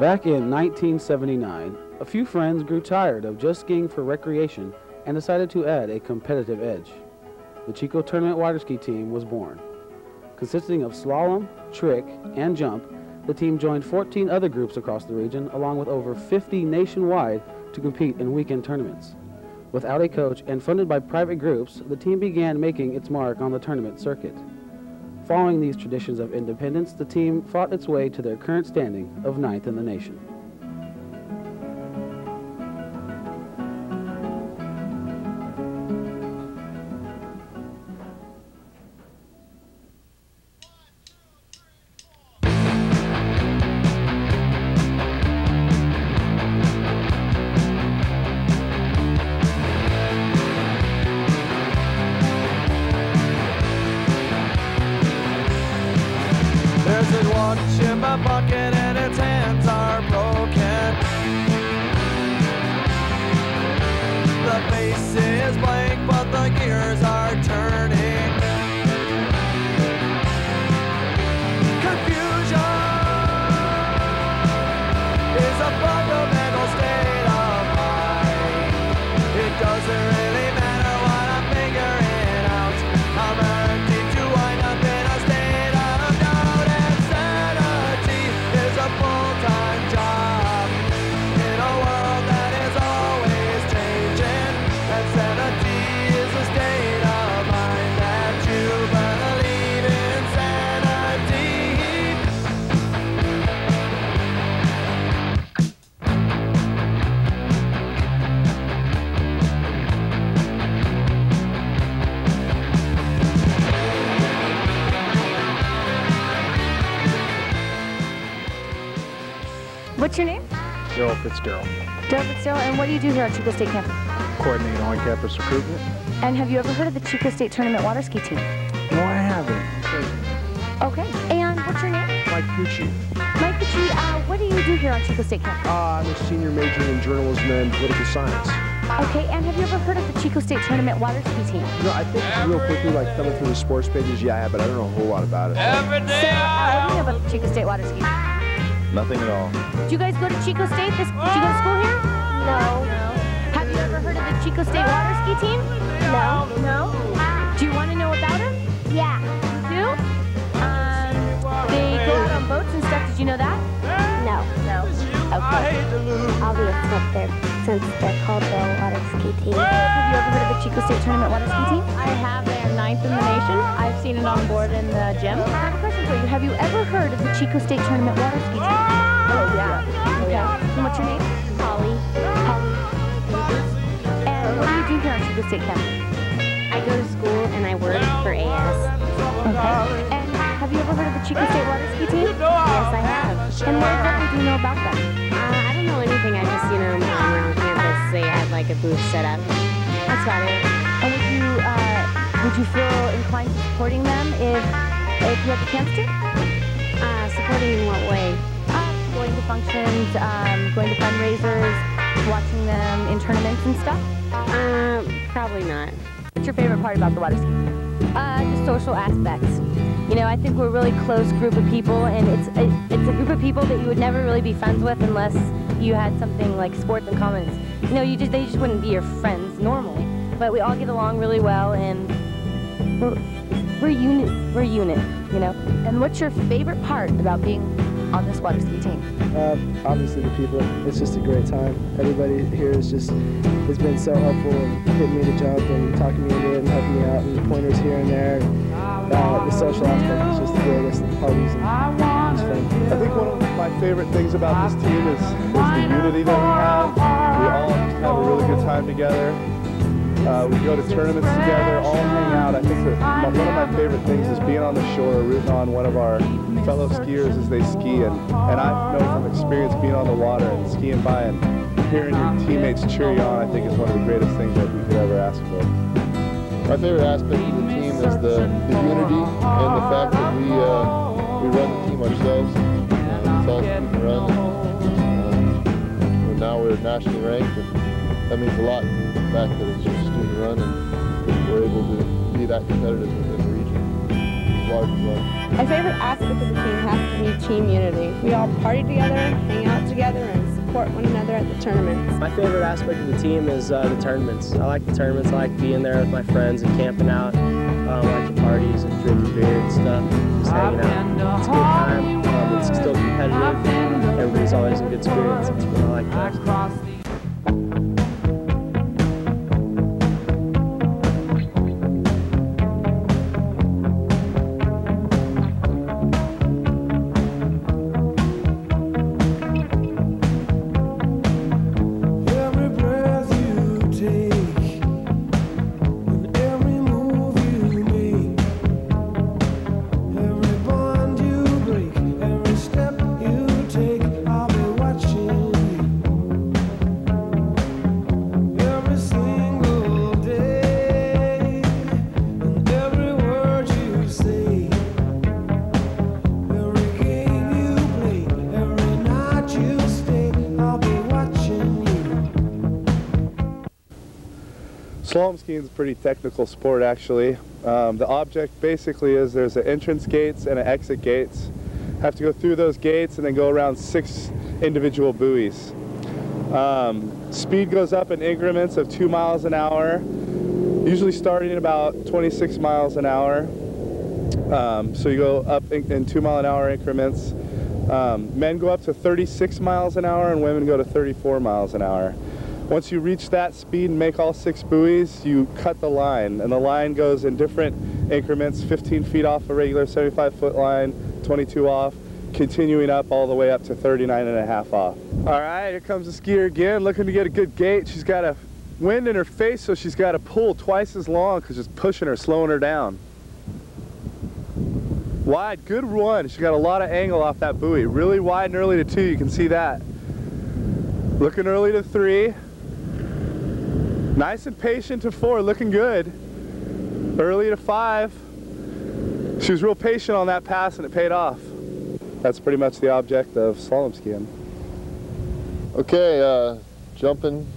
Back in 1979, a few friends grew tired of just skiing for recreation and decided to add a competitive edge. The Chico Tournament water ski team was born. Consisting of slalom, trick, and jump, the team joined 14 other groups across the region, along with over 50 nationwide, to compete in weekend tournaments. Without a coach and funded by private groups, the team began making its mark on the tournament circuit. Following these traditions of independence, the team fought its way to their current standing of 9th in the nation. There's a watch in my pocket and its hands are broken. The base is blank but the gears are turning. Confusion is a fundamental state of mind. It doesn't really matter what I'm figuring out. I'm guaranteed to wind up in a state of doubt. Insanity is a full-time job in a world that is always changing. Insanity is a state of mind that you believe in. Sanity. What's your name? Daryl Fitzgerald. Daryl Fitzgerald, and what do you do here at Chico State Campus? Coordinate on-campus recruitment. And have you ever heard of the Chico State Tournament water ski team? No, I haven't. Okay, and what's your name? Mike Pucci. Mike Pucci, what do you do here on Chico State Campus? I'm a senior majoring in journalism and political science. Okay, and have you ever heard of the Chico State Tournament water ski team? No, I think real quickly, like thumbing through the sports pages, yeah, I have, but I don't know a whole lot about it. Every So, day what do you know about the Chico State water ski? Nothing at all. Do you guys go to Chico State? Do you go to school here? No. Have you ever heard of the Chico State water ski team? No. No? Do you want to know about them? Yeah. You do? They go out on boats and stuff. Did you know that? No. No. Okay. Obviously, they're, since they're called the water ski team. Have you ever heard of the Chico State Tournament water ski team? I have. They are 9th in the nation. I've seen it on board in the gym. I have a question for you. Have you ever heard of the Chico State Tournament water ski team? Oh, yeah. Oh, yeah. And what's your name? Holly. Holly. And what do you do here on Chico State Campus? I go to school and I work for AS. Okay. And have you ever heard of the Chico State water ski team? Yes, I have. And what exactly do you know about them? I don't know anything. I just, around campus, they had like a booth set up. That's about it. And would you feel inclined to supporting them if you had the chance to? Supporting in what way? Going to functions, going to fundraisers, watching them in tournaments and stuff? Probably not. What's your favorite part about the water ski? The social aspects. I think we're a really close group of people, and it's a group of people that you would never really be friends with unless you had something like sports in common. They just wouldn't be your friends normally. But we all get along really well, and we're a unit, And what's your favorite part about being on this water ski team? Obviously the people. It's just a great time. Everybody here has been so helpful and hitting me to jump and talking me into it and helping me out, and pointers here and there. The social aspect is just the greatest. The parties and it's fun. I think one of my favorite things about this team is the unity that we have. We all just have a really good time together. We go to tournaments together, all hang out. I think that one of my favorite things is being on the shore, rooting on one of our fellow skiers as they ski. And I know from experience being on the water and skiing by and hearing your teammates cheer you on, I think is one of the greatest things that we could ever ask for. My favorite aspect of the team is the unity and the fact that we run the team ourselves. It's all student run. And now we're nationally ranked, and that means a lot. The fact that it's just student run and we're able to be that competitive within the region. large as well. My favorite aspect of the team has to be team unity. We all party together, hang out together, and support one another at the tournaments. My favorite aspect of the team is the tournaments. I like the tournaments. I like being there with my friends and camping out. I like the parties and drinking beer and stuff, just hanging out. It's a good time. It's still competitive. Everybody's always in good spirits. That's what I like best. Slalom skiing is a pretty technical sport, actually. The object basically is there's an entrance gates and an exit gates. Have to go through those gates and then go around 6 individual buoys. Speed goes up in increments of 2 miles an hour, usually starting at about 26 miles an hour. So you go up in 2 mile an hour increments. Men go up to 36 miles an hour and women go to 34 miles an hour. Once you reach that speed and make all 6 buoys, you cut the line, and the line goes in different increments, 15 feet off a regular 75-foot line, 22 off, continuing up all the way up to 39.5 off. All right, here comes the skier again, looking to get a good gate. She's got a wind in her face, so she's got to pull twice as long because it's pushing her, slowing her down. Wide, good run. She's got a lot of angle off that buoy. Really wide and early to 2, you can see that. Looking early to 3. Nice and patient to 4, looking good. Early to 5. She was real patient on that pass and it paid off. That's pretty much the object of slalom skiing. Okay, jumping.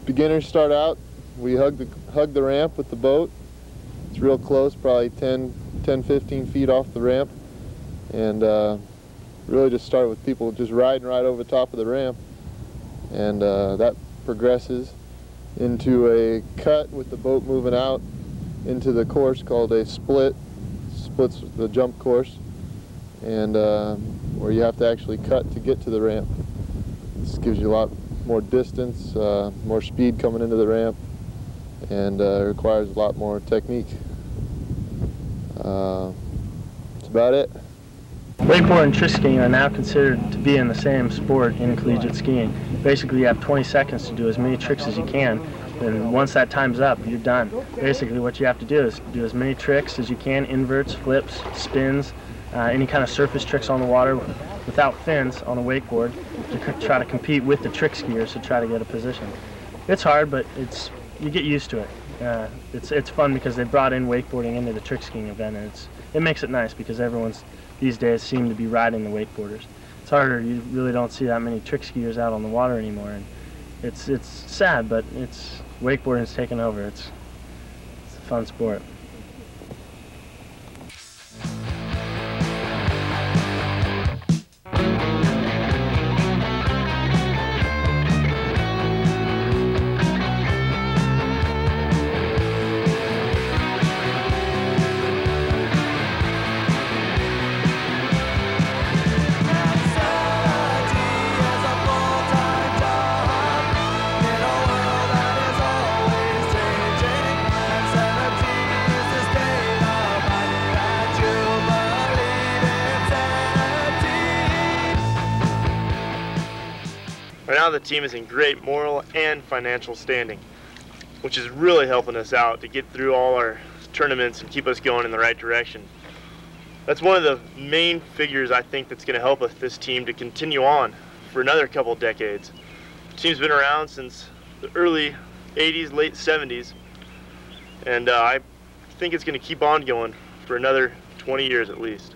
Beginners start out. We hug the ramp with the boat. It's real close, probably 10-15 feet off the ramp. And really just start with people just riding right over the top of the ramp. And that progresses into a cut with the boat moving out into the course called a split. Splits the jump course, and where you have to actually cut to get to the ramp. This gives you a lot more distance, more speed coming into the ramp, and requires a lot more technique. That's about it. Wakeboard and trick skiing are now considered to be in the same sport in collegiate skiing. Basically, you have 20 seconds to do as many tricks as you can, and once that time's up, you're done. Basically, what you have to do is do as many tricks as you can, inverts, flips, spins, any kind of surface tricks on the water without fins on a wakeboard to try to compete with the trick skiers to try to get a position. It's hard, but you get used to it. It's fun because they brought in wakeboarding into the trick skiing event, and it makes it nice because everyone's these days seem to be riding the wakeboarders. It's harder. You really don't see that many trick skiers out on the water anymore, and it's sad, but wakeboarding's taken over. It's a fun sport. Right now the team is in great moral and financial standing, which is really helping us out to get through all our tournaments and keep us going in the right direction. That's one of the main figures I think that's going to help us, this team, to continue on for another couple decades. The team's been around since the early 80s, late 70s, and I think it's going to keep on going for another 20 years at least.